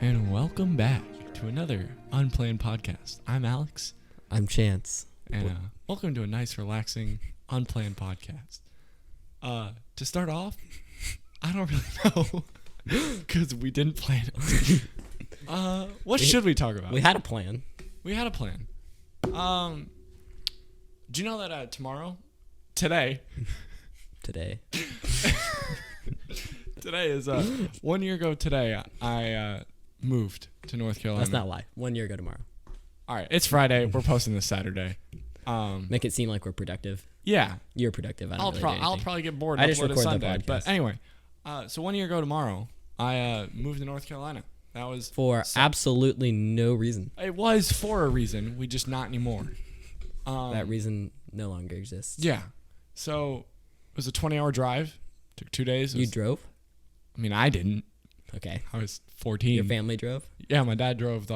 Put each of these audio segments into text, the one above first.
And welcome back to another Unplanned podcast. I'm Alex. I'm Chance. And welcome to a nice, relaxing, unplanned podcast. To start off, I don't really know because we didn't plan it. What should we talk about? We had a plan. We had a plan. Do you know that today is 1 year ago today, I moved to North Carolina. Let's not lie. 1 year ago tomorrow. All right, it's Friday. We're posting this Saturday. Make it seem like we're productive. Yeah. You're productive. I'll probably get bored. I just record Sunday. the podcast. But anyway, so 1 year ago tomorrow, I moved to North Carolina. That was for absolutely no reason. It was for a reason. We just not anymore. That reason no longer exists. Yeah. So it was a 20-hour drive. Took 2 days. You drove? I mean, I didn't. Okay. I was 14. Your family drove? Yeah, my dad drove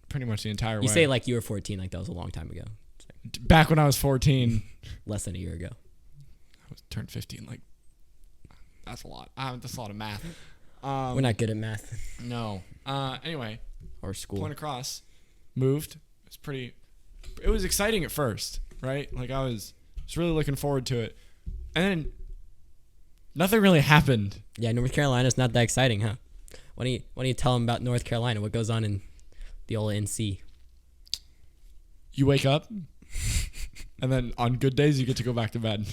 pretty much the entire way. You say like you were 14, like that was a long time ago. Back when I was 14. Less than a year ago. I turned 15. Like, that's a lot. That's a lot of math. We're not good at math. No. Anyway. Or school. Point across. Moved. It was exciting at first, right? Like, I was really looking forward to it. And then nothing really happened. Yeah, North Carolina's not that exciting, huh? Why don't you tell them about North Carolina? What goes on in the old NC? You wake up, and then on good days, you get to go back to bed.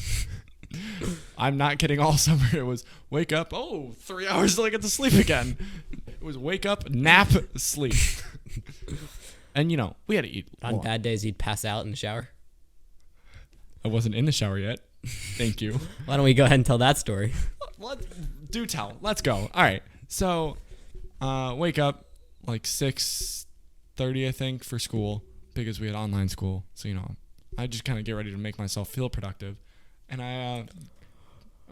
I'm not kidding. All summer, it was wake up, 3 hours till I get to sleep again. It was wake up, nap, sleep. And, we had to eat. On bad days, you'd pass out in the shower? I wasn't in the shower yet. Thank you. Why don't we go ahead and tell that story? Do tell. Let's go. All right. So, wake up like 6:30, I think, for school because we had online school. So, I just kind of get ready to make myself feel productive. And I'm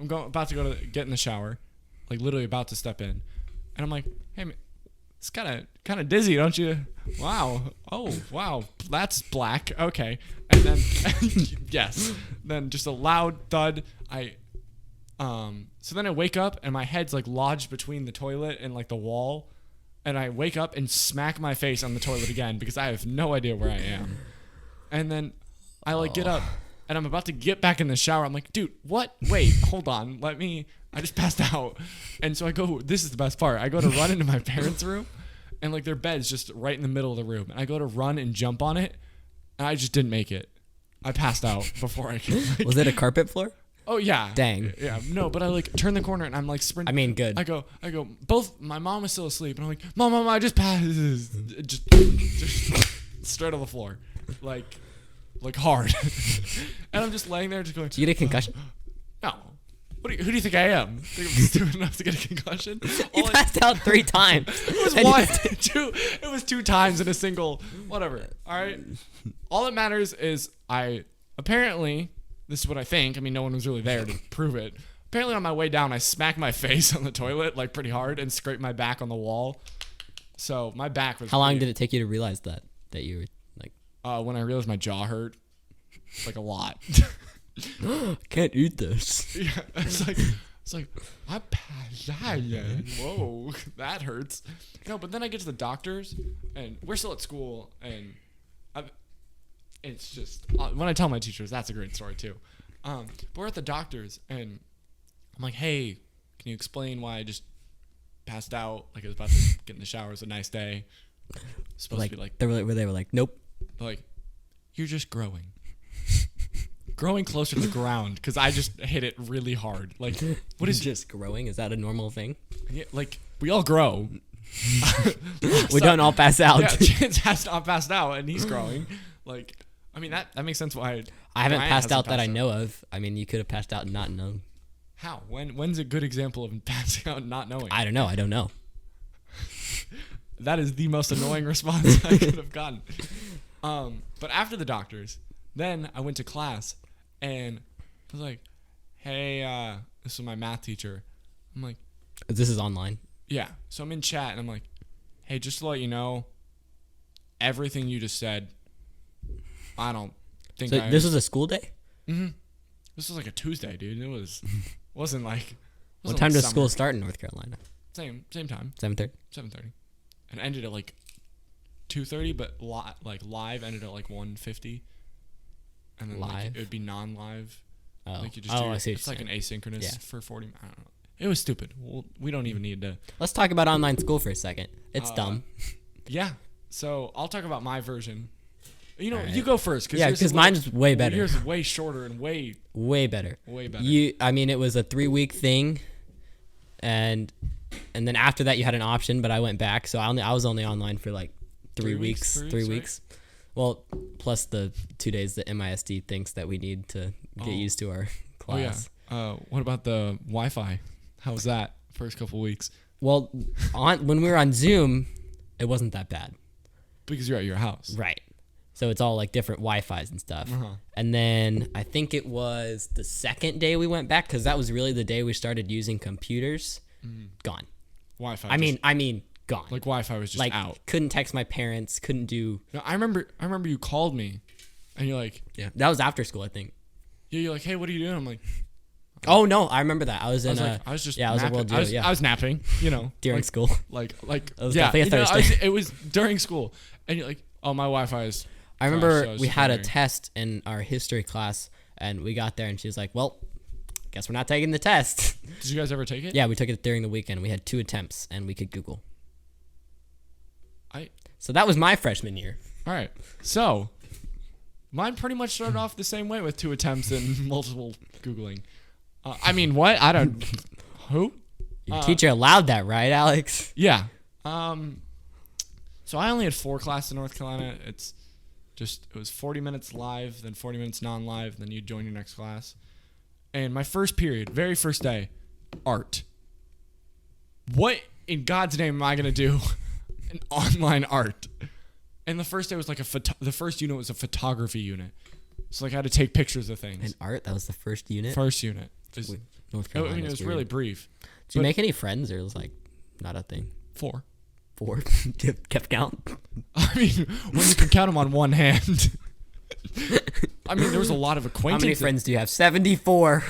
about to get in the shower, like literally about to step in. And I'm like, hey, man, it's kind of dizzy, don't you? Wow. Oh, wow. That's black. Okay. And then, yes. Then just a loud thud. So then I wake up and my head's like lodged between the toilet and like the wall. And I wake up and smack my face on the toilet again because I have no idea where I am. And then I get up and I'm about to get back in the shower. I'm like, dude, what? Wait, hold on. I just passed out. And so I go, this is the best part. I go to run into my parents' room and like their bed's just right in the middle of the room. And I go to run and jump on it. And I just didn't make it. I passed out before I could. Was it a carpet floor? Oh, yeah. Dang. Yeah. No, but I turn the corner and I'm sprinting. I mean, good. I go, my mom was still asleep. And I'm like, Mom, I just passed. Just straight on the floor. Like hard. And I'm just laying there just going. Did you get a concussion? No. Who do you think I am? Think I'm stupid enough to get a concussion? You passed out 3 times. It was one, two. It was 2 times in a single. Whatever. All right. All that matters is apparently, this is what I think. I mean, no one was really there to prove it. Apparently, on my way down, I smacked my face on the toilet pretty hard and scraped my back on the wall. So my back was. How long did it take you to realize that you were when I realized my jaw hurt, a lot. Can't eat this. Yeah, it's like I passed out. Whoa, that hurts. No, but then I get to the doctors, and we're still at school, and it's just when I tell my teachers, that's a great story too. But we're at the doctor's, and I'm like, hey, can you explain why I just passed out? Like I was about to get in the shower. It was a nice day. Supposed to be they were like, nope. Like, you're just growing. Growing closer to the ground because I just hit it really hard. Like, what is just growing? Is that a normal thing? Yeah, we all grow. We don't all pass out. Yeah, Chance has not passed out, and he's growing. I mean that makes sense. Why I haven't passed out that I know of. I mean, you could have passed out and not known. How? When's a good example of passing out and not knowing? I don't know. That is the most annoying response I could have gotten. But after the doctors, then I went to class, and I was like, hey, this is my math teacher. I'm like. This is online? Yeah. So I'm in chat, and I'm like, hey, just to let you know, everything you just said, I don't think So this was a school day? Mm-hmm. This was like a Tuesday, dude. It wasn't like. What time does school start in North Carolina? Same time. 7:30. 7:30. and ended at like 2:30, but live ended at like 1:50, and then like, it would be non-live. Oh, like you just I see. It's like an asynchronous for 40. I don't know. It was stupid. Well, we don't even need to. Let's talk about online school for a second. It's dumb. Yeah. So I'll talk about my version. You know, All right. you go first. Because mine's way better. Yours is way shorter and way better. Way better. I mean, it was a 3-week thing, and then after that you had an option, but I went back, so I was only online for like 3 weeks. 3 weeks. Right? Well, plus the 2 days that MISD thinks that we need to get used to our class. Oh yeah. What about the Wi-Fi? How was that first couple weeks? Well, when we were on Zoom, it wasn't that bad. Because you're at your house. Right. So it's all like different Wi-Fis and stuff. And then I think it was the second day we went back, because that was really the day we started using computers. Gone. Wi-Fi. I mean, gone. Like Wi-Fi was just like, out. Couldn't text my parents. Couldn't do. No, I remember you called me, and you're like, yeah, that was after school, I think. Yeah, you're like, hey, what are you doing? I'm like, oh no, I remember that. I was in. I was just. Yeah, I was at World Geo. Yeah, I was napping. You know, during school. Like. It was definitely a Thursday. It was during school, and you're like, oh, my Wi-Fi is. I remember we had a test in our history class, and we got there, and she was like, well, guess we're not taking the test. Did you guys ever take it? Yeah, we took it during the weekend. We had 2 attempts, and we could Google. So that was my freshman year. All right. So mine pretty much started off the same way with 2 attempts and multiple Googling. I mean, what? I don't. Who? Your teacher allowed that, right, Alex? Yeah. So I only had 4 classes in North Carolina. It was 40 minutes live, then 40 minutes non-live, then you join your next class. And my first period, very first day, art. What in God's name am I going to do? An online art. And the first day was like the first unit was a photography unit. So like I had to take pictures of things. And art? That was the first unit? First unit. North Carolina. I mean, it was really brief. Did you make any friends, or it was like not a thing? 4. 4? Kept count? I mean, when you can count them on one hand. I mean, there was a lot of acquaintances. How many friends do you have? 74.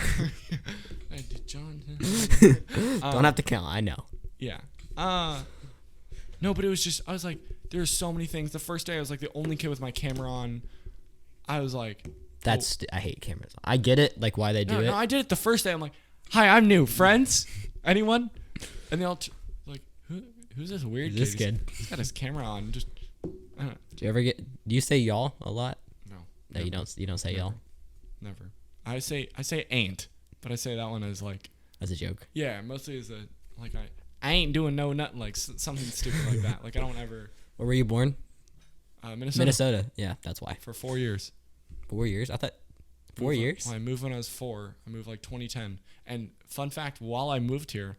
John. Don't have to count. I know. Yeah. No, but it was just, I was like, there's so many things. The first day, I was like the only kid with my camera on. I was like, I hate cameras. I get it, like why they do it. No, I did it the first day. I'm like, hi, I'm new. Friends? Anyone? And they all like, who's this weird kid? This kid. He's got his camera on. Just, I don't know. Do you say y'all a lot? No. No, you don't say y'all. Never. I say ain't, but I say that one as like. As a joke. Yeah, mostly as I ain't doing nothing, like something stupid like that. Like I don't ever. Where were you born? Minnesota. Minnesota. Yeah, that's why. For 4 years. 4 years? I thought 4 years? Well, I moved when I was 4. I moved like 2010. And fun fact, while I moved here,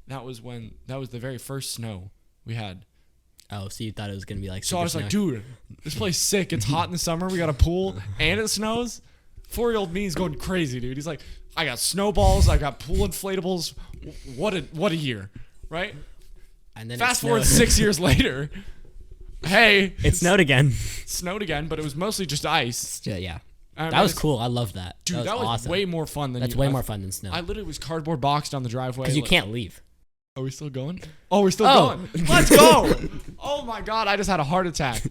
that was the very first snow we had. Oh, so you thought it was gonna be like. So I was like, dude, this place is sick. It's hot in the summer. We got a pool and it snows. 4-year-old me is going crazy, dude. He's like, I got snowballs. I got pool inflatables. What a year, right? And then fast forward 6 years later. Hey, it snowed again. Snowed again, but it was mostly just ice. Yeah. That was cool. I love that. Dude, that was awesome. way more fun than. That's way more fun than snow. I literally was cardboard boxed down the driveway. Because you can't leave. Are we still going? Oh, we're still going. Let's go. Oh my God, I just had a heart attack.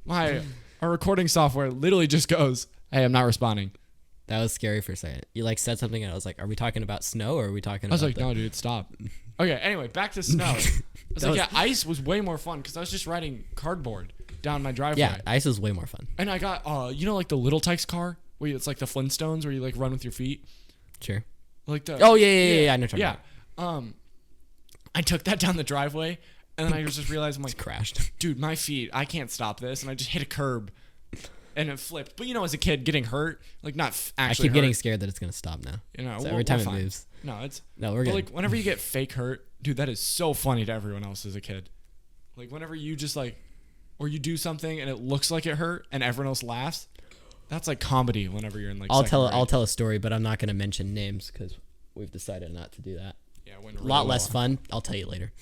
Our recording software literally just goes, hey, I'm not responding. That was scary for a second. You like said something and I was like, are we talking about snow or are we talking about I was like, no, dude, stop. Okay, anyway, back to snow. I was like, yeah, ice was way more fun because I was just riding cardboard down my driveway. Yeah, ice is way more fun. And I got, like the Little Tikes car where it's like the Flintstones where you like run with your feet. Sure. Like the. Oh yeah. I know. Yeah. I took that down the driveway and then I just realized I'm like, crashed. Dude, my feet, I can't stop this, and I just hit a curb. And it flipped. But as a kid, getting hurt, like not actually. I keep getting scared that it's gonna stop now. So every time it moves. No, we're good. Like whenever you get fake hurt, dude, that is so funny to everyone else as a kid. Like whenever you just or you do something and it looks like it hurt and everyone else laughs, that's like comedy. Whenever you're in like. I'll tell a story, but I'm not gonna mention names because we've decided not to do that. Yeah, a lot less fun. I'll tell you later.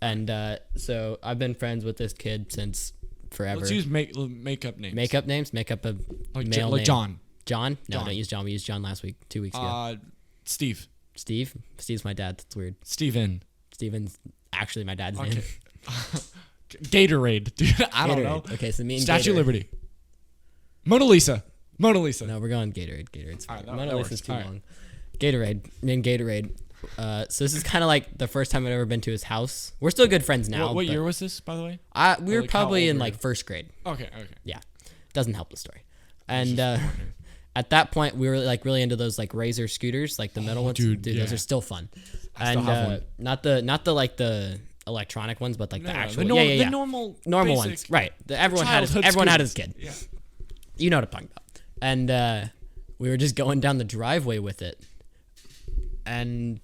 And so I've been friends with this kid since. Forever. Let's use makeup names. Makeup names? Makeup a male like name. John. John? No, don't use John. We used John last week, 2 weeks ago. Steve. Steve? Steve's my dad. That's weird. Steven's actually my dad's name. Gatorade, dude. I don't know. Okay, so me and Statue of Gatorade. Liberty. Mona Lisa. No, we're going Gatorade. Gatorade's fine. All right, Mona that Lisa's works. too All right. long. Gatorade. Me and Gatorade. So this is kind of like the first time I've ever been to his house. We're still good friends now. What year was this, by the way? We were Like, how probably old in were like you? first grade. Okay. Yeah, doesn't help the story. It's And just wondering. at that point, we were like really into those like Razor scooters, like the metal ones. dude, those yeah. are still fun. I still have one. Not the like the electronic ones, but like the actual. the normal normal basic ones, right? Everyone had his kid. Yeah. You know what I'm talking about. And we were just going down the driveway with it, and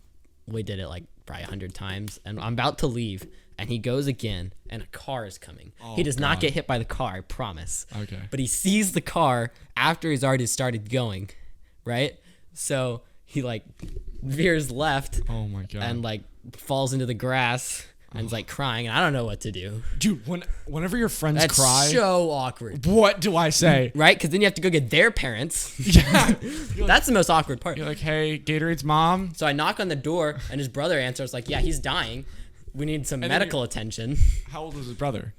we did it like probably 100 times. And I'm about to leave, and he goes again, and a car is coming. Oh, he does not God. get hit by the car, I promise. Okay. But he sees the car after he's already started going, right? So he like veers left Oh my God. and like falls into the grass and is like crying, and I don't know what to do. Dude, whenever your friends That's cry, so awkward. what do I say? Right? Because then you have to go get their parents. Yeah. That's the most awkward part. You're like, hey, Gatorade's mom. So I knock on the door, and his brother answers like, yeah, he's dying. We need some And then medical attention. How old was his brother?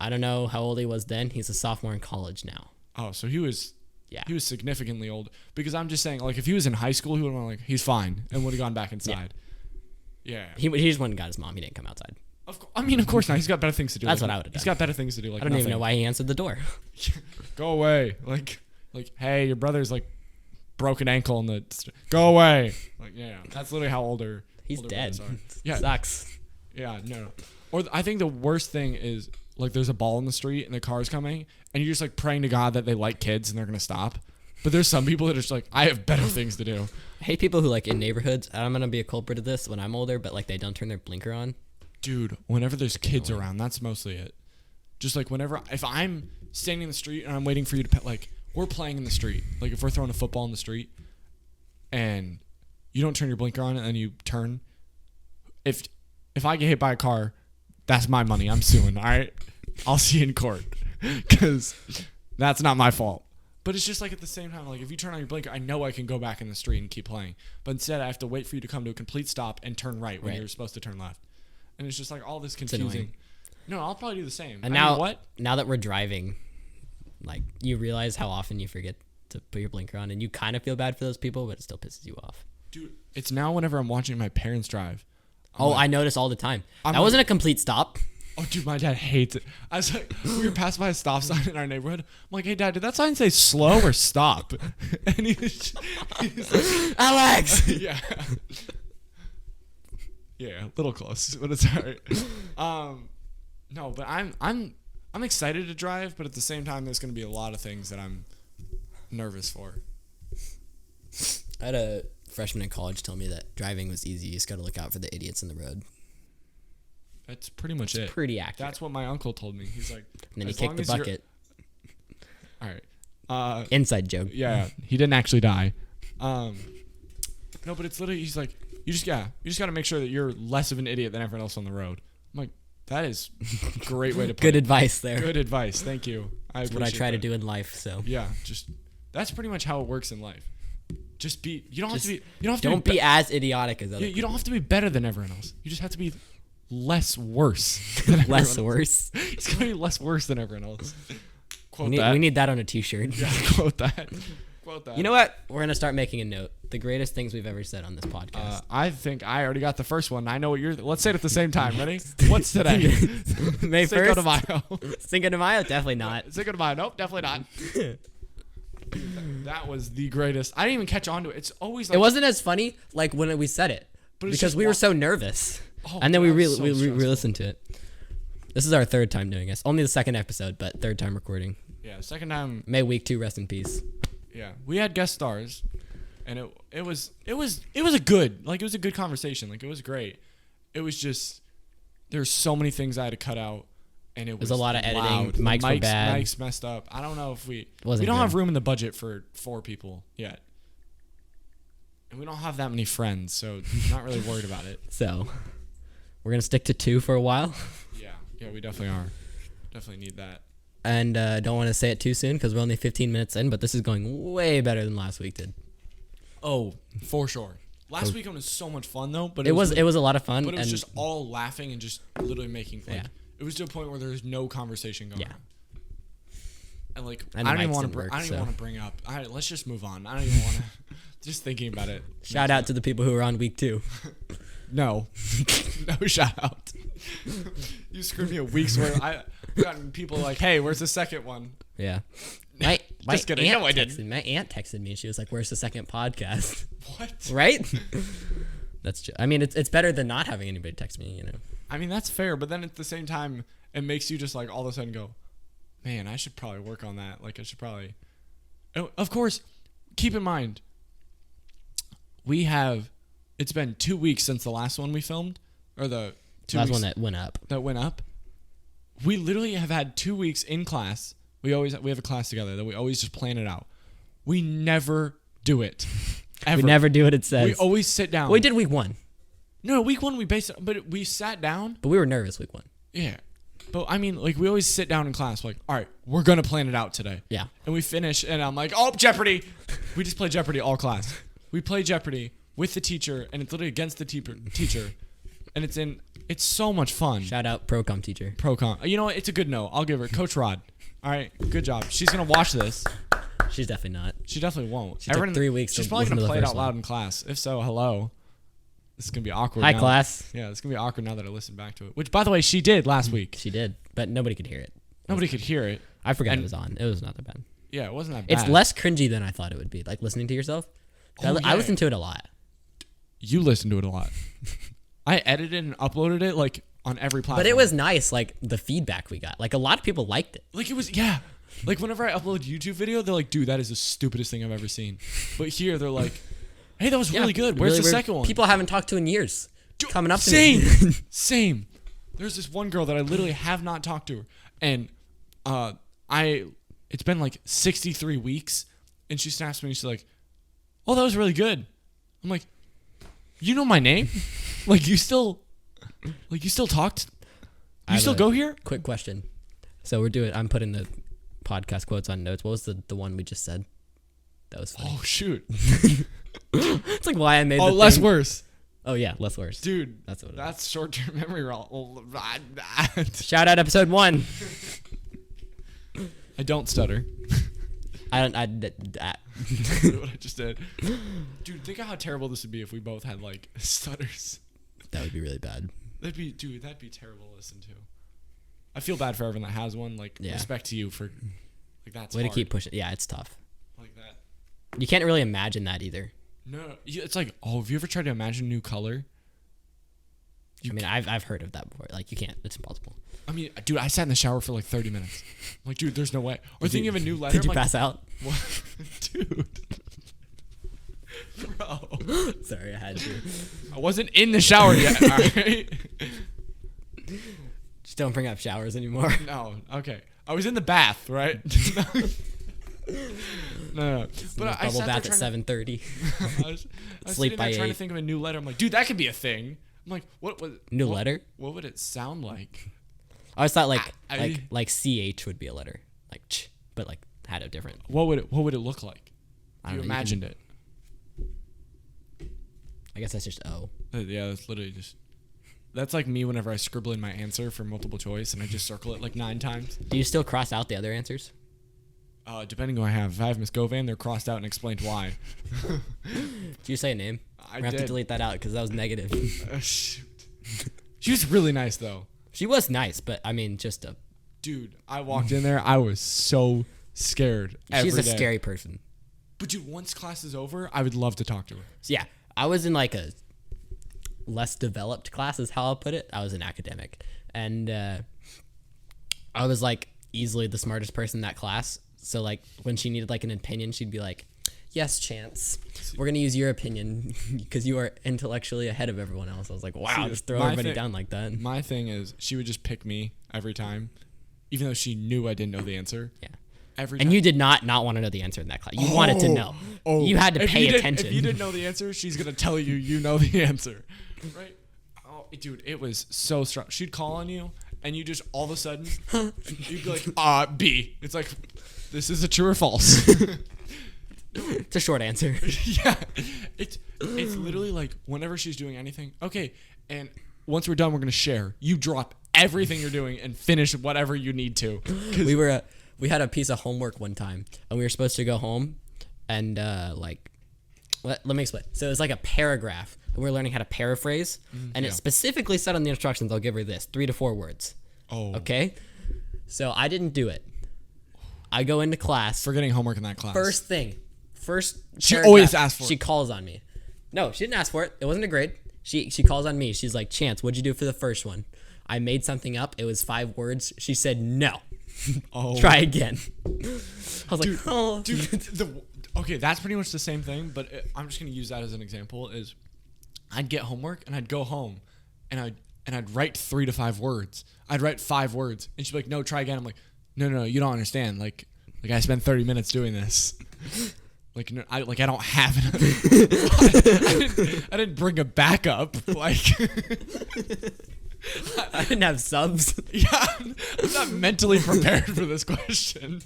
I don't know how old he was then. He's a sophomore in college now. Oh, so he was Yeah. he was significantly old. Because I'm just saying, like, if he was in high school, he would have been like, he's fine, and would have gone back inside. Yeah. He just went and got his mom. He didn't come outside. Of course not. He's got better things to do. That's Like, what I would have He's done. got better things to do. Like I don't even know why he answered the door. Go away. Like, hey, your brother's like broken ankle in the. Go away. Like, yeah, that's literally how older. He's older dead. brothers are. Yeah. Sucks. Yeah, no. Or I think the worst thing is like there's a ball in the street and the car's coming and you're just like praying to God that they like kids and they're gonna stop. But there's some people that are just like, I have better things to do. I hate people who like in neighborhoods. I'm gonna be a culprit of this when I'm older, but like they don't turn their blinker on. Dude, whenever there's kids around, that's mostly it. Just like if I'm standing in the street and I'm waiting for you to like we're playing in the street, like if we're throwing a football in the street and you don't turn your blinker on and then you turn, if I get hit by a car, that's my money. I'm suing. All right, I'll see you in court because that's not my fault. But it's just like at the same time, like if you turn on your blinker, I know I can go back in the street and keep playing. But instead, I have to wait for you to come to a complete stop and turn right when Right. you're supposed to turn left. And it's just like all this annoying. confusing. No, I'll probably do the same. And now that we're driving, like you realize how often you forget to put your blinker on, and you kind of feel bad for those people, but it still pisses you off. Dude, it's now whenever I'm watching my parents drive. I notice all the time. I'm That wasn't a complete stop. Oh, dude, my dad hates it. I was like, we were passing by a stop sign in our neighborhood. I'm like, hey, Dad, did that sign say slow or stop? And he's like, Alex. yeah. Yeah, a little close, but it's alright. No, but I'm excited to drive, but at the same time, there's gonna be a lot of things that I'm nervous for. I had a freshman in college tell me that driving was easy. You just got to look out for the idiots in the road. That's pretty much it. Pretty accurate. That's what my uncle told me. He's like, And then he as kicked long the as you're- bucket. All right. Inside joke. Yeah, he didn't actually die. No, but it's literally he's like, you just got to make sure that you're less of an idiot than everyone else on the road. I'm like, that is a great way to put Good it. advice there. Good advice. Thank you. That's what I try to do in life. So Yeah, just that's pretty much how it works in life. Just be. You don't have to be. You don't have don't to be as idiotic as other You don't have to be better than everyone else. You just have to be less worse. Than people. Less everyone else. worse. It's gonna be less worse than everyone else. Quote that. We need that on a t-shirt. Yeah, quote that. Quote that. You know what? We're gonna start making a note. The greatest things we've ever said on this podcast. I think I already got the first one. I know what you're. Let's say it at the same time. Ready? What's today? May Cinco de 1st. Mayo. Cinco de Mayo? Definitely not. Cinco de Mayo. Nope, definitely not. That was the greatest. I didn't even catch on to it. It's always like. It wasn't as funny like when we said it, But it's because just we were so nervous, Oh, and then we that was really so stressful. re-listened to it. This is our third time doing this. Only the second episode, but third time recording. Yeah, second time. May week 2 rest in peace. Yeah, we had guest stars, and it was a good conversation. Like it was great. It was just there's so many things I had to cut out, and it was There's a lot of editing. loud. The Mics were bad. Mics messed up. I don't know if we Wasn't don't good. have room in the budget for 4 people yet, and we don't have that many friends, so I'm not really worried about it. So we're gonna stick to 2 for a while, Yeah, we definitely are. Definitely need that. and don't want to say it too soon because we're only 15 minutes in. But this is going way better than last week did. Oh, for sure. Last weekend was so much fun though, but it was a lot of fun. But it was just all laughing and just literally making like it was to a point where there was no conversation going on. And like I don't even want to bring up. All right, let's just move on. I don't even want to. Just thinking about it. Shout out to the people who are on week 2. No, no shout out. You screwed me a week's worth. I've gotten people like, "Hey, where's the second one?" Yeah. My just kidding. No, I didn't. My aunt texted me. She was like, "Where's the second podcast?" What? Right? That's. I mean, it's better than not having anybody text me. You know. I mean, that's fair, but then at the same time, it makes you just like all of a sudden go, "Man, I should probably work on that." Like, I should probably. Of course, keep in mind. It's been 2 weeks since the last one we filmed, or the last one that went up. We literally have had 2 weeks in class. We have a class together that we always just plan it out. We never do it. Ever. We never do what it says. We always sit down. We did week 1. No, week 1 but we sat down. But we were nervous week 1. Yeah. But I mean, like, we always sit down in class, like, all right, we're going to plan it out today. Yeah. And we finish, and I'm like, oh, Jeopardy! We just play Jeopardy all class. We play Jeopardy with the teacher, and it's literally against the teacher. And it's so much fun. Shout out Procom teacher. Procom. You know what? It's a good note. I'll give her. Coach Rod. All right, good job. She's going to watch this. She's definitely not. She definitely won't. She took 3 weeks. She's probably going to play it out loud in class. If so, hello. This is going to be awkward. Hi, class. Yeah, it's going to be awkward now that I listen back to it. Which, by the way, she did last week. She did, but nobody could hear it. Nobody could hear it. I forgot it was on. It was not that bad. Yeah, it wasn't that bad. It's less cringy than I thought it would be, like listening to yourself. I listened to it a lot. You listen to it a lot. I edited and uploaded it like on every platform. But it was nice, like the feedback we got. Like a lot of people liked it. Like it was, yeah. Like whenever I upload a YouTube video, they're like, dude, that is the stupidest thing I've ever seen. But here they're like, hey, that was really good. Where's the second one? People I haven't talked to in years. Coming up to me. Same. There's this one girl that I literally have not talked to her. And it's been like 63 weeks. And she snaps me and she's like, oh, that was really good. I'm like, you know my name? you still talked? You still go here? Quick question. So I'm putting the podcast quotes on notes. What was the one we just said? That was funny. Oh, shoot. It's like why I made less worse. Oh, yeah, less worse. Dude, that's short-term memory. Shout out episode 1. I don't stutter. I what I just did. Dude, think of how terrible this would be if we both had like stutters. That would be really bad. That'd be terrible to listen to. I feel bad for everyone that has one. Respect to you for that's way hard. To keep pushing. Yeah, it's tough. Like that. You can't really imagine that either. No, it's like, have you ever tried to imagine a new color? I've heard of that before. Like you can't. It's impossible. I mean, dude, I sat in the shower for like 30 minutes. I'm like, dude, there's no way. Or thinking of a new letter. Did you pass out? What? Dude. Bro. Sorry, I had to. I wasn't in the shower yet, all right? Just don't bring up showers anymore. No, okay. I was in the bath, right? No. But I bubble bath at 7:30. I was sleep by 8. Trying to think of a new letter. I'm like, dude, that could be a thing. I'm like, what was letter? What would it sound like? I always thought like ch would be a letter, like ch, but like had a different. What would it look like? You imagined it. I guess that's just O. Yeah, that's literally just. That's like me whenever I scribble in my answer for multiple choice and I just circle it like 9 times. Do you still cross out the other answers? Depending on what I have. If I have Miss Govan, they're crossed out and explained why. Did you say a name? I have to delete that out because that was negative. Shoot. She was really nice though. She was nice, but I mean, just a. Dude, I walked in there. I was so scared. She's a scary person. But dude, once class is over, I would love to talk to her. So yeah, I was in like a less developed class, is how I'll put it. I was an academic, and I was like easily the smartest person in that class. So like when she needed like an opinion, she'd be like, yes, Chance, we're going to use your opinion because you are intellectually ahead of everyone else. I was like, wow, just throw everybody down like that. My thing is she would just pick me every time, even though she knew I didn't know the answer. Yeah. Every time. And you did not want to know the answer in that class. You wanted to know. You had to pay attention. If you didn't know the answer, she's going to tell you know the answer. Right? Oh, dude, it was so strong. She'd call on you, and you just all of a sudden, you'd be like, B. It's like, this is a true or false. It's a short answer. Yeah. It's literally like whenever she's doing anything, okay, and once we're done, we're gonna share. You drop everything you're doing and finish whatever you need to. We had a piece of homework one time, and we were supposed to go home, and let me explain. So it was like a paragraph, and we were learning how to paraphrase, and it specifically said on the instructions, I'll give her this, 3 to 4 words. Oh. Okay? So I didn't do it. I go into class. Forgetting homework in that class. First she paragraph, always asks for it. She calls on me. No, she didn't ask for it. It wasn't a grade. She calls on me. She's like, Chance, what'd you do for the first one? I made something up. It was 5 words. She said, no. Oh. Try again. I was like, oh. Okay, that's pretty much the same thing, but I'm just going to use that as an example. Is I'd get homework, and I'd go home, and I'd write 3 to 5 words. I'd write 5 words, and she'd be like, no, try again. I'm like, no, you don't understand. Like I spent 30 minutes doing this. Like, no, I don't have it. I didn't bring a backup. Like, I didn't have subs. Yeah, I'm not mentally prepared for this question.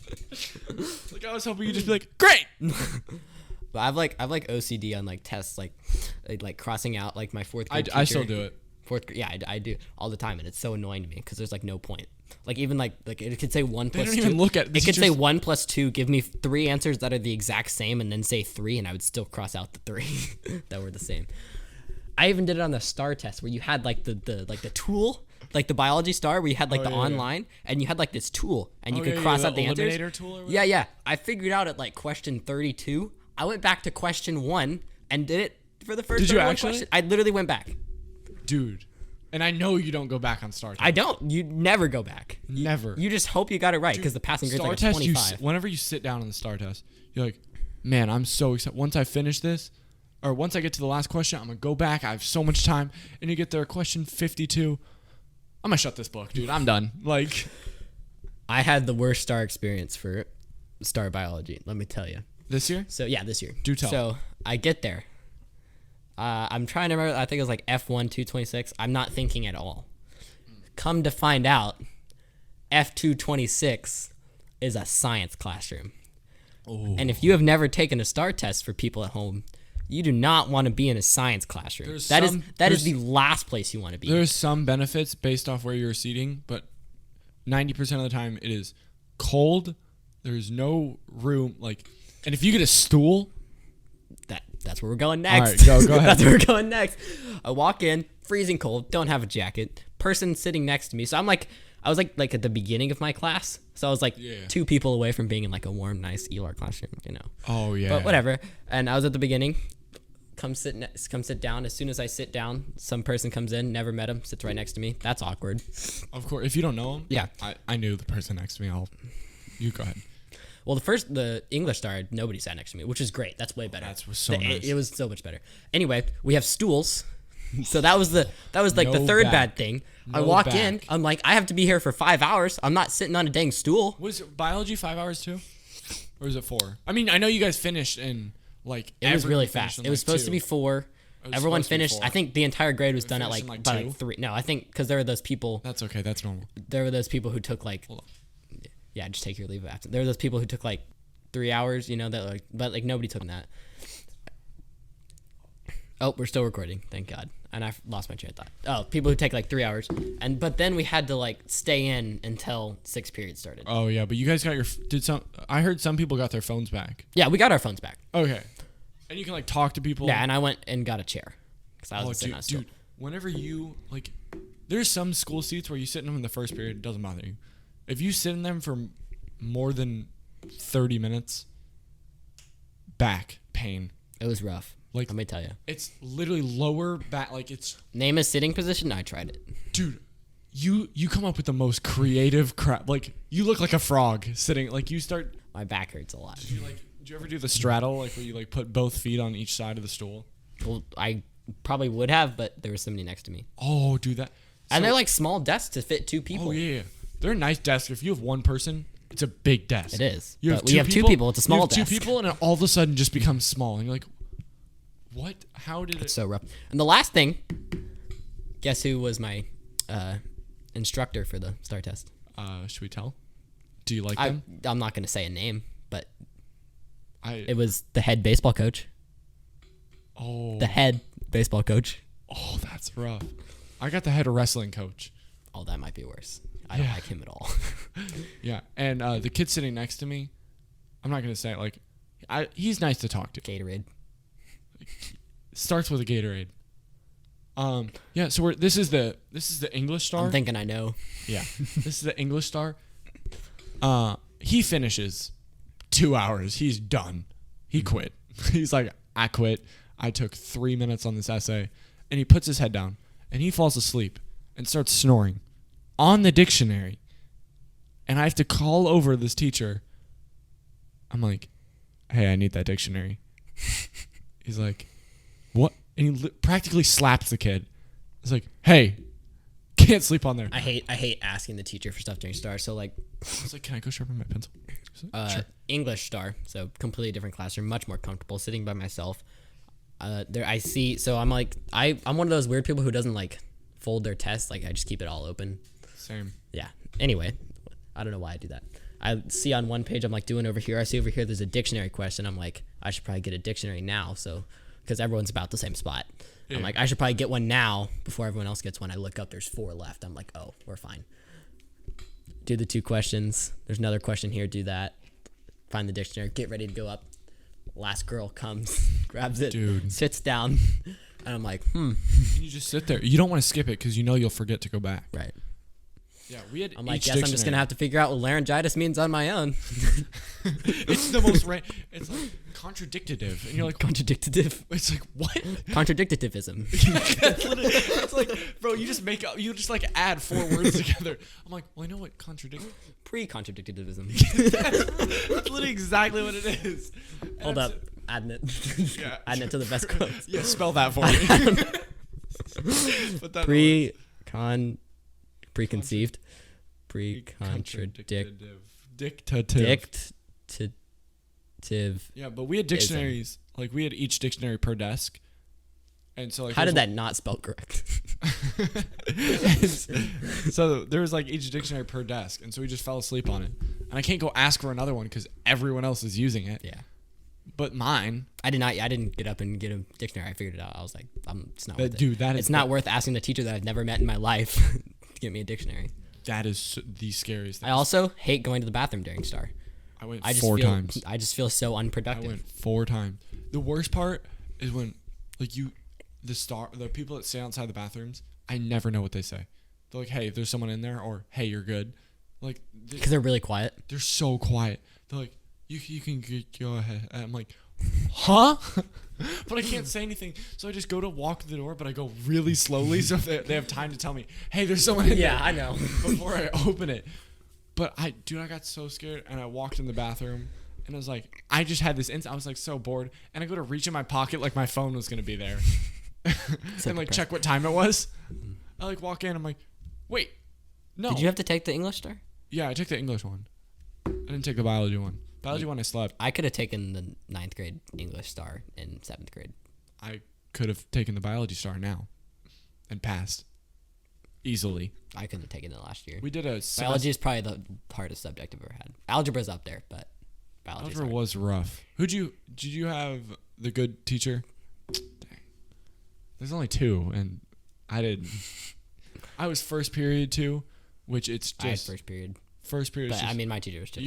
Like, I was hoping you'd just be like, great. But I've like OCD on like tests, like crossing out like my 4th grade. I still do it. 4th grade, yeah, I do all the time, and it's so annoying to me because there's like no point. Like even like it could say 1 plus 2. They don't even look at it. Could say 1 plus 2. Give me 3 answers that are the exact same, and then say 3, and I would still cross out the 3 that were the same. I even did it on the STAR test where you had like the tool, like the biology STAR, where you had like online, and you had like this tool, and you could cross out the answers. Eliminator tool or whatever? Yeah. I figured out at like question 32. I went back to question 1 and did it for the first. Did you actually? Question. I literally went back. Dude. And I know you don't go back on STAR test. I don't. You never go back. Never. You just hope you got it right because the passing grade's like a 25. Whenever you sit down on the STAR test, you're like, man, I'm so excited. Once I finish this, or once I get to the last question, I'm going to go back. I have so much time. And you get there, question 52. I'm going to shut this book, dude. I'm done. Like, I had the worst STAR experience for STAR biology, let me tell you. This year? So, yeah, this year. Do tell. So, I get there. I'm trying to remember. I think it was like F1 226. I'm not thinking at all. Come to find out, F226 is a science classroom. Oh. And if you have never taken a STAR test for people at home, you do not want to be in a science classroom. That is the last place you want to be. There's some benefits based off where you're seating, but 90% of the time it is cold. There's no room. Like, and if you get a stool. That's where we're going next. All right, go ahead. That's where we're going next. I walk in, freezing cold, don't have a jacket. Person sitting next to me. So I was like at the beginning of my class. So I was like 2 people away from being in like a warm, nice ELAR classroom, you know. Oh yeah. But whatever. And I was at the beginning. Come sit down. As soon as I sit down, some person comes in. Never met him. Sits right next to me. That's awkward. Of course, if you don't know him. Yeah. I knew the person next to me. You go ahead. Well, the English STAR, nobody sat next to me, which is great. That's way better. That was so nice. It was so much better. Anyway, we have stools. So that was like the third bad thing. I walk in, I'm like, I have to be here for 5 hours. I'm not sitting on a dang stool. Was biology 5 hours too? Or is it 4? I mean, I know you guys finished in like it was really fast. It was supposed to be 4. Everyone finished. I think the entire grade was done at like by like 3. No, I think because there were those people. That's okay. That's normal. There were those people who took like. Yeah, just take your leave of absence. There were those people who took like 3 hours, you know, but nobody took that. Oh, we're still recording, thank God. And I lost my train of thought. Oh, people who take like 3 hours, but then we had to like stay in until 6 period started. Oh yeah, but you guys got I heard some people got their phones back. Yeah, we got our phones back. Okay, and you can like talk to people. Yeah, and I went and got a chair because I was sitting on a stool. Dude, whenever you like, there's some school seats where you sit in them in the first period, it doesn't bother you. If you sit in them for more than 30 minutes, back pain. It was rough. Like, let me tell you. It's literally lower back. Like, it's... Name a sitting position? I tried it. Dude, you come up with the most creative crap. Like, you look like a frog sitting. Like, you start... My back hurts a lot. Did you ever do the straddle? Like, where you, like, put both feet on each side of the stool? Well, I probably would have, but there was somebody next to me. Oh, do that. And they're, like, small desks to fit 2 people. Oh, yeah. They're nice desks. If you have one person... It's a big desk. It is. We have 2 people. It's a small desk. 2 people, and it all of a sudden just becomes small. And you're like, what? How did it? It's so rough. And the last thing, guess who was my instructor for the STAR test? Should we tell? Do you like them? I'm not going to say a name, but it was the head baseball coach. Oh. The head baseball coach. Oh, that's rough. I got the head wrestling coach. Oh, that might be worse. I don't like him at all. Yeah, and the kid sitting next to me, I'm not gonna say it, like, he's nice to talk to. Gatorade. Starts with a Gatorade. Yeah. So this is the English star. I'm thinking I know. Yeah. This is the English star. He finishes 2 hours. He's done. He quit. He's like, I quit. I took 3 minutes on this essay, and he puts his head down, and he falls asleep and starts snoring on the dictionary. And I have to call over this teacher. I'm like, hey, I need that dictionary. He's like, what? And he practically slaps the kid. He's like, hey, can't sleep on there. I hate asking the teacher for stuff during STAR. So like, I was like, can I go sharpen my pencil? Sure. English STAR. So completely different classroom, much more comfortable sitting by myself. There I see. So I'm like, I'm one of those weird people who doesn't like fold their tests. Like I just keep it all open. Same. Yeah. Anyway, I don't know why I do that. I see on one page, I'm like doing over here. I see over here, there's a dictionary question. I'm like, I should probably get a dictionary now. So, because everyone's about the same spot. Yeah. I'm like, I should probably get one now before everyone else gets one. I look up, there's 4 left. I'm like, oh, we're fine. Do the 2 questions. There's another question here. Do that. Find the dictionary. Get ready to go up. Last girl comes, grabs it, sits down. And I'm like, And you just sit there. You don't want to skip it because you know you'll forget to go back. Right. Yeah, we had. I'm like, guess I'm just gonna have to figure out what laryngitis means on my own. It's the most. It's like contradictive, and you're like contradictive. It's like what? Contradictivism. It's like, bro, you just make up. You just like add 4 words together. I'm like, well, I know what contradict. Pre-contradictivism. That's literally exactly what it is. Hold up, adding it. Yeah, adding it to the best quotes. Yeah, spell that for me. Preconceived. Dictative. Yeah, but we had dictionaries. Like we had each dictionary per desk, and so like. How did that not spell correct? So there was like each dictionary per desk, and so we just fell asleep on it. And I can't go ask for another one because everyone else is using it. Yeah. But mine. I didn't get up and get a dictionary. I figured it out. I was like, it's not worth it. Dude, it's not worth asking the teacher that I've never met in my life to get me a dictionary. That is the scariest thing. I also hate going to the bathroom during STAR. I went 4 times. I just feel so unproductive. I went 4 times. The worst part is when, like, the people that stay outside the bathrooms, I never know what they say. They're like, hey, there's someone in there, or hey, you're good. Like, because they're really quiet. They're so quiet. They're like, you can go ahead. And I'm like, huh? But I can't say anything, so I just go to walk the door, but I go really slowly so they have time to tell me, hey, there's someone in there. Yeah, I know. Before I open it. But I got so scared, and I walked in the bathroom, and I was like, I just had this I was like so bored, and I go to reach in my pocket like my phone was gonna be there, and like check what time it was. I like walk in, I'm like, wait, no. Did you have to take the English STAR? Yeah, I took the English one. I didn't take the biology one. Biology one I slept. I could have taken the 9th grade English STAR in 7th grade. I could have taken the biology STAR now, and passed easily. I couldn't have taken it last year. We did a biology is probably the hardest subject I've ever had. Algebra's up there, but biology. Algebra was rough. Did you have the good teacher? Dang. There's only 2, and I didn't. I was first period too, which it's just. I had first period. First period. But I mean, my teacher was just.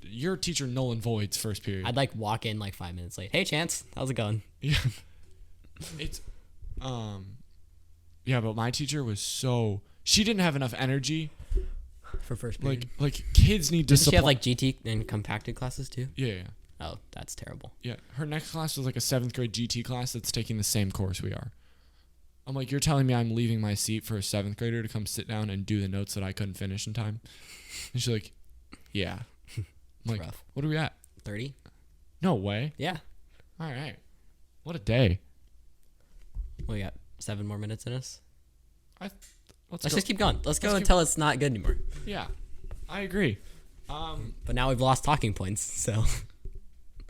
Your teacher null and voids first period. I'd like walk in like 5 minutes late. Hey, Chance, how's it going? Yeah. It's, yeah, but my teacher was so. She didn't have enough energy. For first period. Like kids need to. Did she have like GT and compacted classes too? Yeah. Oh, that's terrible. Yeah, her next class was like a 7th grade GT class that's taking the same course we are. I'm like, you're telling me I'm leaving my seat for a 7th grader to come sit down and do the notes that I couldn't finish in time? And she's like, yeah. I'm like, rough. What are we at? 30? No way. Yeah. All right. What a day. We got 7 more minutes in us. Let's just keep going. Let's go until it's not good anymore. Yeah, I agree. But now we've lost talking points, so.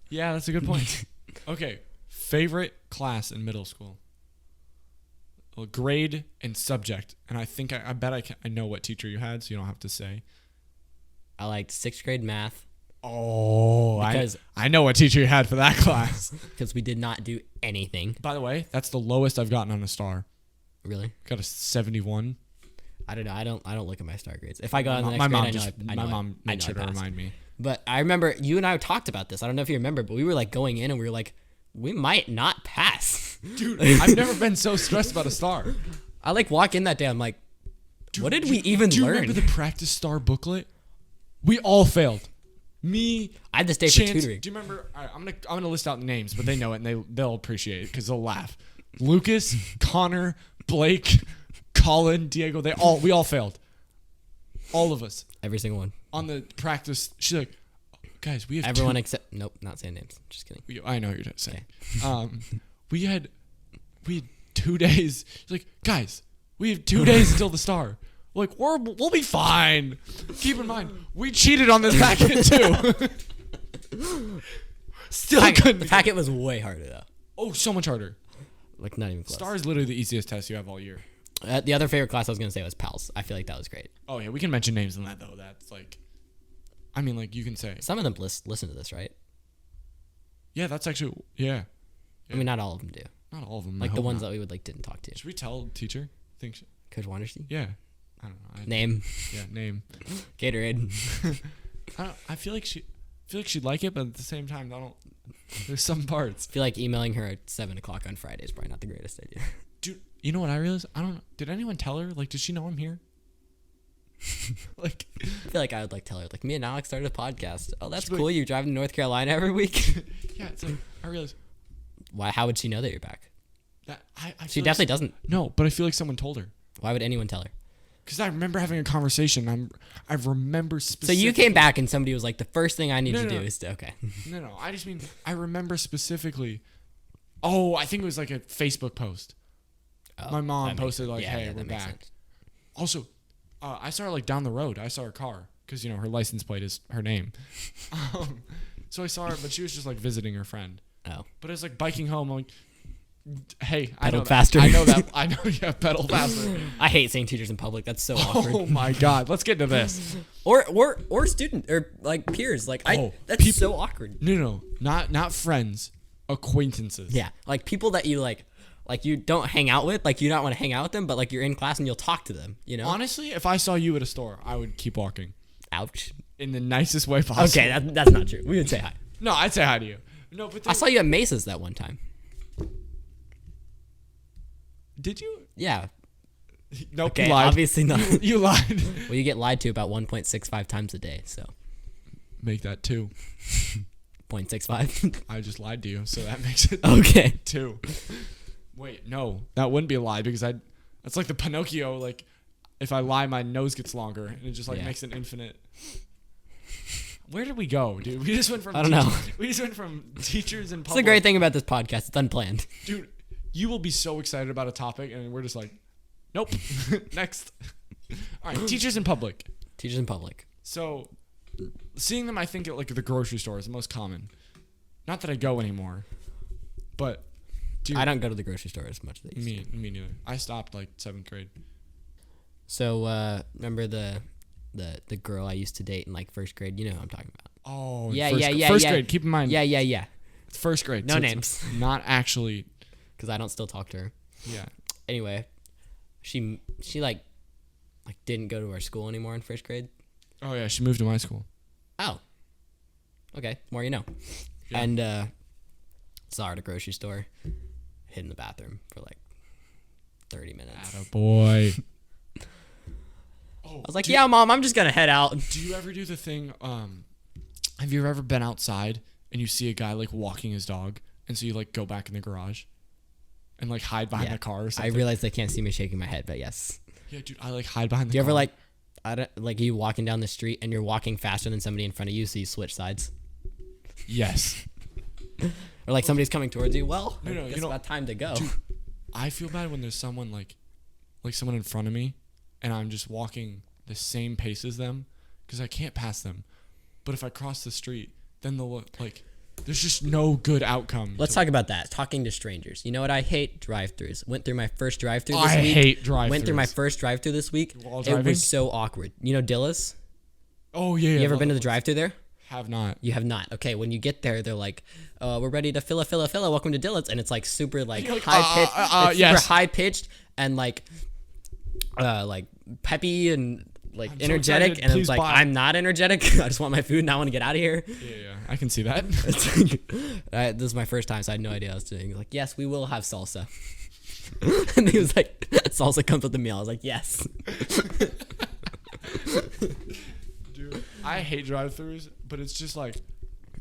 Yeah, that's a good point. Okay, favorite class in middle school? Well, grade and subject, and I think I bet I know what teacher you had, so you don't have to say. I liked 6th grade math, Oh, Because I know what teacher you had for that class. because we did not do anything. By the way, that's the lowest I've gotten on a star. Really? Got a 71. I don't know. I don't look at my star grades. If I got in the next My grade, mom I know made sure to passed. remind me. But I remember you and I talked about this. I don't know if you remember, but we were like going in and we were like, we might not pass. Dude, I've never been so stressed about a star. I like walk in that day. I'm like, Dude, what did we even do you learn? remember the practice star booklet? We all failed. Me, I had to stay Chance, for tutoring. do you remember? All right, I'm gonna list out names, but they know it and they'll appreciate it because they'll laugh. Lucas, Connor, Blake, Colin, Diego, we all failed. All of us. Every single one. On the practice, she's like, guys, we have Everyone except nope, not saying names. Just kidding. I know what you're saying. We had 2 days. She's like, guys, we have 2 days until the star. We're like, we'll be fine. Keep in mind, we cheated on this packet too. Still couldn't. The packet was way harder though. Oh, so much harder. Like not even close. Star is literally the easiest test you have all year. The other favorite class I was gonna say was PALS. I feel like that was great. Oh yeah, we can mention names in that though. That's like, I mean, like you can say. Some of them listen to this, right? Yeah, that's actually yeah. I mean, not all of them do. Not all of them. Like the ones that we didn't talk to. Should we tell teacher? Coach Wanderstein? Yeah. I don't know. Name. Yeah, name. Gatorade. I feel like she'd like it, but at the same time, there's some parts. I feel like emailing her at 7:00 on Friday is probably not the greatest idea. Dude, you know what I realized? I don't know. Did anyone tell her? Like, does she know I'm here? Like, I feel like I would like tell her, like, me and Alex started a podcast. Oh, that's She'd be cool. You driving to North Carolina every week? yeah, it's like, I realized. Why? How would she know that you're back? That I She feel definitely like, doesn't. No, but I feel like someone told her. Why would anyone tell her? Because I remember having a conversation. I remember specifically. So you came back and somebody was like, the first thing I need to do is to, okay. No. I just mean, I remember specifically. Oh, I think it was like a Facebook post. Oh, My mom posted like, hey, that we're makes back. sense. Also, I saw her like down the road. I saw her car because, her license plate is her name. So I saw her, but she was just like visiting her friend. Oh. But I was like biking home. I'm like, hey, Pedal I know faster. I know that. I know you have pedal faster. I hate saying teachers in public. That's so awkward. Oh my God. Let's get into this. Or student or like peers. Like that's so awkward. No. Not friends. Acquaintances. Yeah. Like people that you like you don't hang out with, like you don't want to hang out with them, but like you're in class and you'll talk to them, Honestly, if I saw you at a store, I would keep walking. Ouch. In the nicest way possible. Okay, that's not true. We would say hi. No, I'd say hi to you. No, but I saw you at Mesa's that one time. Did you? Yeah. Nope. Okay, you lied. obviously not. You lied. Well, you get lied to about 1.65 times a day, so Make that 2. 0.65. I just lied to you, so that makes it Okay. 2. Wait, no, that wouldn't be a lie because that's like the Pinocchio. Like, if I lie, my nose gets longer, and it just makes an infinite. Where did we go, dude? We just went from. I don't know. We just went from teachers and. That's the great thing about this podcast. It's unplanned. Dude, you will be so excited about a topic, and we're just like, nope. Next. All right, teachers in public. Teachers in public. So, seeing them, I think at like the grocery store is the most common. Not that I go anymore, but. Dude, I don't go to the grocery store as much as I used to. Me neither. I stopped like 7th grade. So remember the girl I used to date in like 1st grade? You know who I'm talking about. Oh, yeah. First grade. Keep in mind. Yeah. It's 1st grade. No so names. It's not actually. Because I don't still talk to her. Yeah. Anyway, she like didn't go to our school anymore in 1st grade. Oh yeah, she moved to my school. Oh. Okay, more you know. Yeah. And saw her at a grocery store. Hid in the bathroom for like 30 minutes. Attaboy. I was like, yeah, Mom, I'm just going to head out. Do you ever do the thing, have you ever been outside and you see a guy like walking his dog and so you like go back in the garage and like hide behind the car or something? I realize they can't see me shaking my head, but yes. Yeah, dude, I like hide behind the car. Do you ever like you walking down the street and you're walking faster than somebody in front of you, so you switch sides? Yes. Or like somebody's coming towards you. Well, No, it's about time to go. Dude, I feel bad when there's someone like someone in front of me and I'm just walking the same pace as them because I can't pass them. But if I cross the street, then they'll look like there's just no good outcome. Let's talk about that. Talking to strangers. You know what I hate? Drive-thrus. Went through my first drive-thru this week. I hate drive-thrus. Went through my first drive-thru this week. While It driving? was so awkward. You know Dilla's? Oh yeah. You ever been to the drive-thru there? Have not. You have not. Okay, when you get there, they're like, we're ready to fill. Welcome to Dillard's. And it's like super like high-pitched. Super high-pitched and like peppy and like I'm so energetic. excited. And Please it's like, buy. I'm not energetic. I just want my food and I want to get out of here. Yeah, I can see that. It's like, this is my first time, so I had no idea what I was doing. He's like, yes, we will have salsa. And he was like, salsa comes with the meal. I was like, yes. Dude, I hate drive-thrus, but it's just like,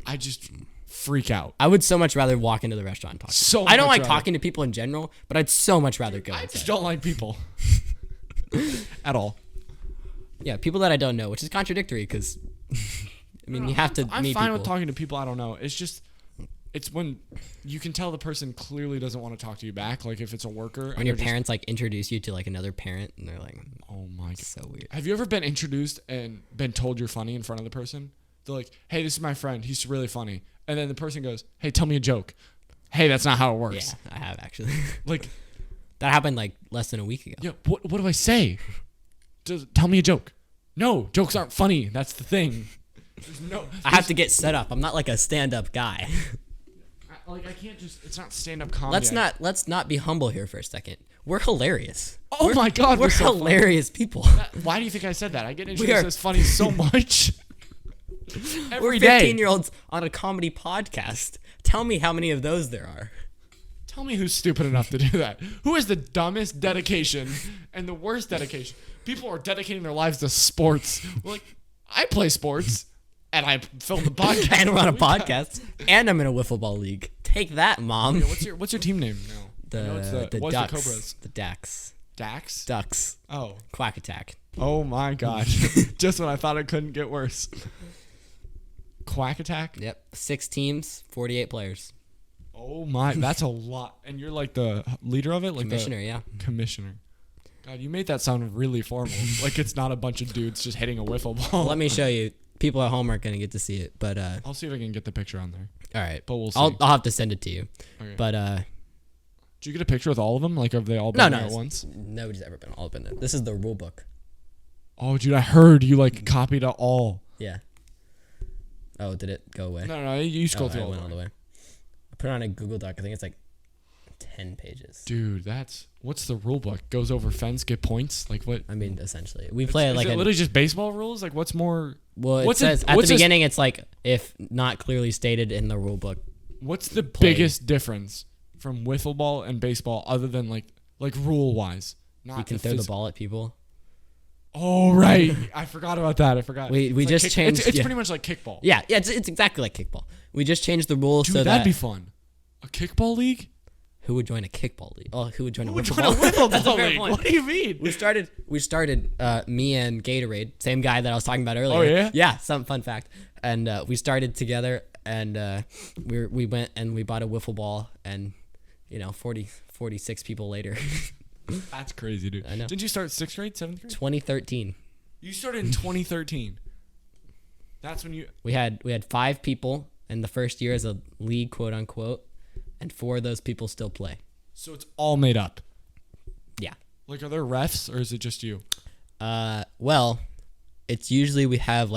I just freak out. I would so much rather walk into the restaurant and talk. So I don't much like rather. talking to people in general, but I'd so much rather go I inside. just don't like people. At all. Yeah, people that I don't know, which is contradictory because, I mean, you have to I'm meet fine people. with talking to people I don't know. It's just, it's when you can tell the person clearly doesn't want to talk to you back. Like if it's a worker. When your parents like introduce you to like another parent and they're like, Oh my God. so weird. Have you ever been introduced and been told you're funny in front of the person? They're like, hey, this is my friend. He's really funny. And then the person goes, hey, tell me a joke. Hey, that's not how it works. Yeah, I have actually. Like, That happened like less than a week ago. yeah, what do I say? Tell me a joke. No, jokes aren't funny. That's the thing. I have to get set up. I'm not like a stand-up guy. I can't just. It's not stand-up comedy. Let's not be humble here for a second. We're hilarious. Oh my God, we're so hilarious people. Why do you think I said that? I get We introduced are- as funny so much. We're Every day. 15-year-olds on a comedy podcast. Tell me how many of those there are. Tell me who's stupid enough to do that. Who has the dumbest dedication and the worst dedication? People are dedicating their lives to sports. Like, I play sports, and I film the podcast. And we're on a podcast. And I'm in a wiffle ball league. Take that, Mom. Yeah, what's your team name now? I know it's The what's Ducks. the Cobras? The Dax. Dax? Ducks. Oh. Quack Attack. Oh my God. Just when I thought it couldn't get worse. Quack Attack? Yep. 6 teams, 48 players. Oh my, that's a lot. And you're like the leader of it? Like Commissioner, yeah. Commissioner. God, you made that sound really formal. Like it's not a bunch of dudes just hitting a wiffle ball. Let me show you. People at home aren't going to get to see it, but I'll see if I can get the picture on there. all right. But we'll see. I'll have to send it to you. Okay. But Did you get a picture with all of them? Like, have they all been there at once? Nobody's ever been all been there. This is the rule book. Oh, dude, I heard you like copied it all. Yeah. Oh, did it go away? No, you scrolled Oh, through it all went the all way. the way. I put it on a Google Doc. I think it's like 10 pages. Dude, what's the rule book? Goes over fence, get points? Like what? I mean, essentially, we play Is like it a. literally just baseball rules? Like what's more? Well, it what's says it- at what's the this- beginning, it's like if not clearly stated in the rule book. What's the Play. biggest difference from wiffle ball and baseball, other than like rule wise? Not You can throw the ball at people. Oh right, I forgot about that. I forgot. We It's just changed. It's yeah. pretty much like kickball. Yeah, it's exactly like kickball. We just changed the rules Dude, so that'd that be fun. A kickball league? who would join a kickball league? Oh, who would join a Who would wiffle join ball? a wiffle That's a ball fair league? point. What do you mean? We started me and Gatorade, same guy that I was talking about earlier. Oh, yeah? Yeah, some fun fact. And we started together, and we went and we bought a wiffle ball, and 46 people later. That's crazy, dude. I know. Didn't you start 6th grade, 7th grade? 2013. You started in 2013. That's when you. We had 5 people in the first year as a league, quote unquote, and 4 of those people still play. So it's all made up. Yeah. Like, are there refs or is it just you? Well, it's usually we have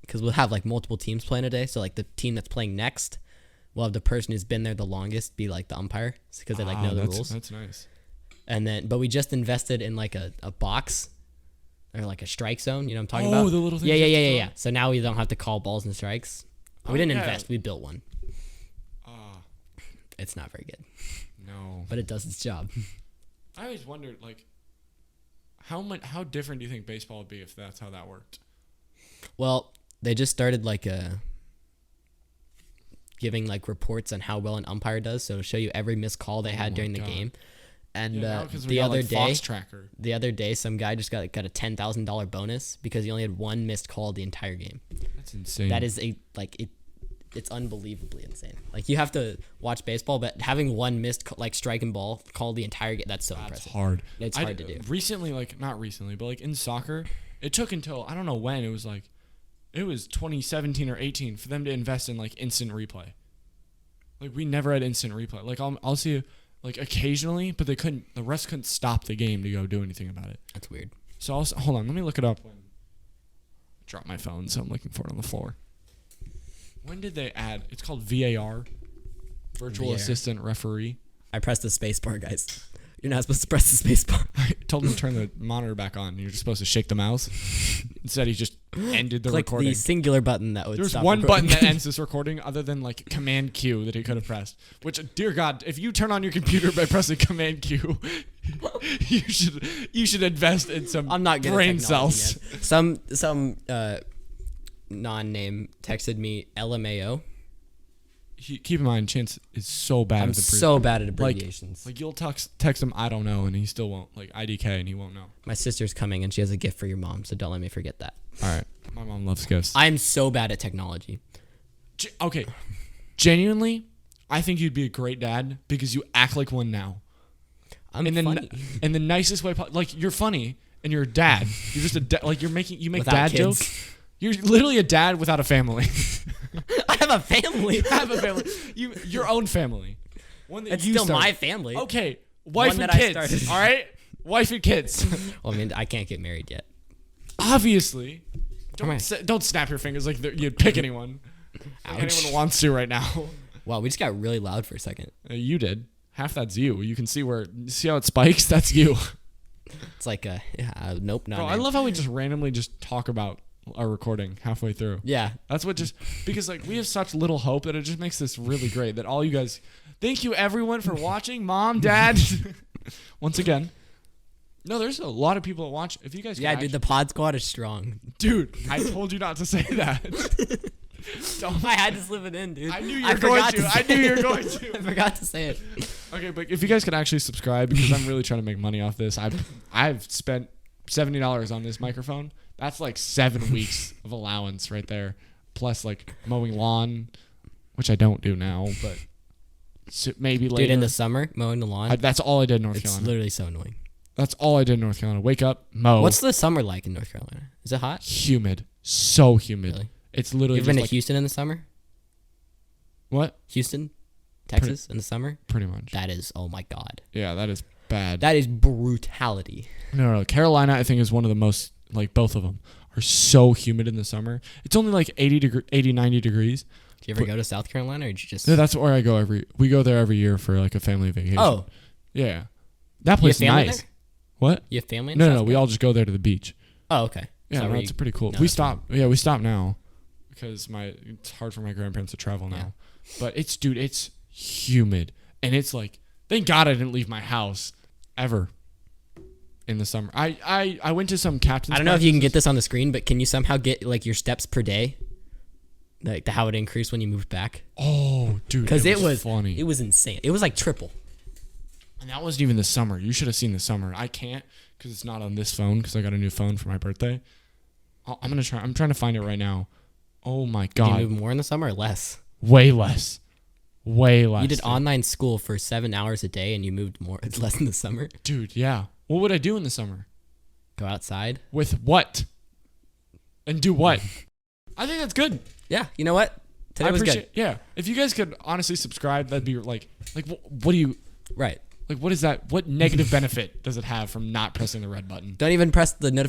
because we'll have multiple teams playing a day. So the team that's playing next, we'll have the person who's been there the longest be the umpire because they know the rules. That's nice. And then, but we just invested in a box or a strike zone. You know what I'm talking about? Oh, the little thing. Yeah. So now we don't have to call balls and strikes. Oh, We didn't yeah. invest. We built one. Ah, It's not very good, no. but it does its job. I always wondered, how different do you think baseball would be if that's how that worked? Well, they just started giving reports on how well an umpire does. So it'll show you every missed call they had my during the God. game. And Yeah, now 'cause we the got, other day, Fox Tracker. some guy just got a $10,000 bonus because he only had 1 missed call the entire game. That's insane. That is it's unbelievably insane. You have to watch baseball, but having 1 missed strike and ball call the entire game, that's so That's impressive. hard. It's hard to do. Recently, not recently, but in soccer, it took until I don't know when it was it was 2017 or 18 for them to invest in instant replay. We never had instant replay. I'll see occasionally, but the refs couldn't stop the game to go do anything about it. That's weird. So hold on, let me look it up. Drop my phone, so I'm looking for it on the floor. When did they add? It's called VAR, virtual assistant referee. I pressed the space bar, guys. You're not supposed to press the space bar. I told him to turn the monitor back on. You're just supposed to shake the mouse. Instead, he just ended the Click recording. the singular button that would There's stop one recording. button that ends this recording other than like Command Q that he could have pressed. Which, dear God, if you turn on your computer by pressing Command Q, you should invest in some I'm not good brain at technology, cells. man. Some non-name texted me LMAO. Keep in mind, Chance is so bad I'm at the so bad at abbreviations. Like you'll text him, I don't know, and he still won't. Like IDK, and he won't know. My sister's coming and she has a gift for your mom, so don't let me forget that. All right, my mom loves gifts. I'm so bad at technology. Okay, genuinely, I think you'd be a great dad because you act like one now. I'm funny. In the nicest way, like you're funny and you're a dad. You're just like you make Without dad kids. jokes. You're literally a dad without a family. I have a family. You have a family. Your own family. One that It's you still started. my family. Okay, wife One and that I kids. started. All right, wife and kids. Well, I mean, I can't get married yet. Obviously, Am I- don't snap your fingers like you'd pick anyone. Like Ouch. anyone wants to right now. Wow, we just got really loud for a second. You did. Half that's you. You can see how it spikes. That's you. It's like nope, not. Bro, I love how we just randomly just talk about our recording halfway through. Yeah. That's what because like we have such little hope that it just makes this really great that all you guys, thank you everyone for watching, mom, dad. Once again. No, there's a lot of people that watch. If you guys Yeah, dude, the pod squad is strong. Dude, I told you not to say that. I had to slip it in, dude. I knew you were going to. I knew you were going to. I forgot to say it. Okay, but if you guys could actually subscribe, because I'm really trying to make money off this. I've spent $70 on this microphone. That's like 7 weeks of allowance right there, plus like mowing lawn, which I don't do now, but maybe later. Dude, in the summer, mowing the lawn. That's all I did in North It's Carolina. literally so annoying. That's all I did in North Carolina. Wake up, mow. What's the summer like in North Carolina? Is it hot? Humid? So humid. Really? It's literally. You ever been just to like, Houston in the summer? What? Houston, Texas in the summer? Pretty much. That is, oh my God. Yeah, that is bad. That is brutality. No. Carolina, I think, is one of the most, like, both of them are so humid in the summer. It's only like 80, 90 degrees. Do you ever go to South Carolina or did you just... No, that's where I go we go there every year for like a family vacation. Oh. Yeah. That place is family nice. there? What? You have family in No, South we Carolina? all just go there to the beach. Oh, okay. Yeah, So were it's you- pretty cool. No, We that's stop. Yeah, we stop now because it's hard for my grandparents to travel now. Yeah. But it's humid and it's like, thank God I didn't leave my house ever in the summer. I went to some captain's. I don't know if you can get this on the screen, but can you somehow get like your steps per day? Like how it increased when you moved back? Oh, dude, Because it was funny. It was insane. It was like triple. And that wasn't even the summer. You should have seen the summer. I can't because it's not on this phone because I got a new phone for my birthday. I'm gonna try. I'm trying to find it right now. Oh my Did you God, move more in the summer or less? way less. Way less. You did dude. online school for 7 hours a day and you moved more. It's less in the summer. Dude, yeah. What would I do in the summer? Go outside. With what? And do what? I think that's good. Yeah. You know what? Today I was appreciate. good. Yeah. If you guys could honestly subscribe, that'd be like what do you Right. like? What is that? What negative benefit does it have from not pressing the red button? Don't even press the